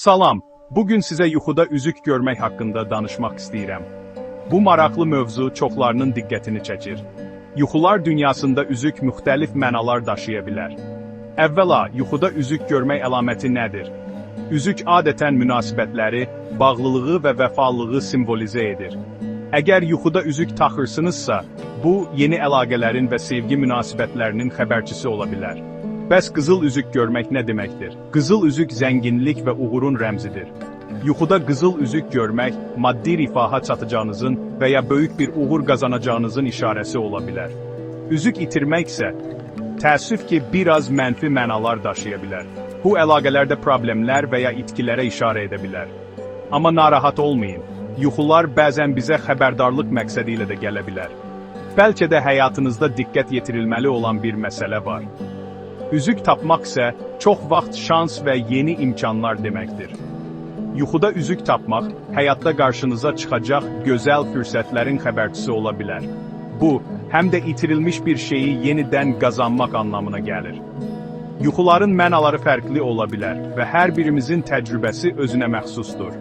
Salam, bugün sizə yuxuda üzük görmək haqqında danışmaq istəyirəm. Bu maraqlı mövzu çoxlarının diqqətini çəkir. Yuxular dünyasında üzük müxtəlif mənalar daşıya bilər. Əvvəla, yuxuda üzük görmək əlaməti nədir? Üzük adətən münasibətləri, bağlılığı və vəfalılığı simvolizə edir. Əgər yuxuda üzük taxırsınızsa, bu, yeni əlaqələrin və sevgi münasibətlərinin xəbərçisi ola bilər. Bəs qızıl üzük görmək nə deməkdir? Qızıl üzük zənginlik və uğurun rəmzidir. Yuxuda qızıl üzük görmək, maddi rifaha çatacağınızın və ya böyük bir uğur qazanacağınızın işarəsi ola bilər. Üzük itirmək isə, təəssüf ki, biraz mənfi mənalar daşıya bilər. Bu əlaqələrdə problemlər və ya itkilərə işarə edə bilər. Amma narahat olmayın, yuxular bəzən bizə xəbərdarlıq məqsədi ilə də gələ bilər. Bəlkə də həyatınızda diqqət yetirilməli olan bir məsələ var. Üzük tapmaq isə çox vaxt şans və yeni imkanlar deməkdir. Yuxuda üzük tapmaq, həyatda qarşınıza çıxacaq gözəl fürsətlərin xəbərçisi ola bilər. Bu, həm də itirilmiş bir şeyi yenidən qazanmaq anlamına gəlir. Yuxuların mənaları fərqli ola bilər və hər birimizin təcrübəsi özünə məxsusdur.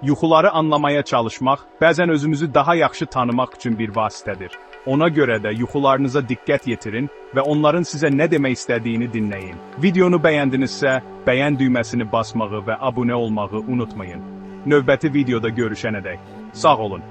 Yuxuları anlamaya çalışmaq, bəzən özümüzü daha yaxşı tanımaq üçün bir vasitədir. Ona görə də yuxularınıza diqqət yetirin və onların sizə nə demək istədiyini dinləyin. Videonu bəyəndinizsə, bəyən düyməsini basmağı və abunə olmağı unutmayın. Növbəti videoda görüşənədək, sağ olun.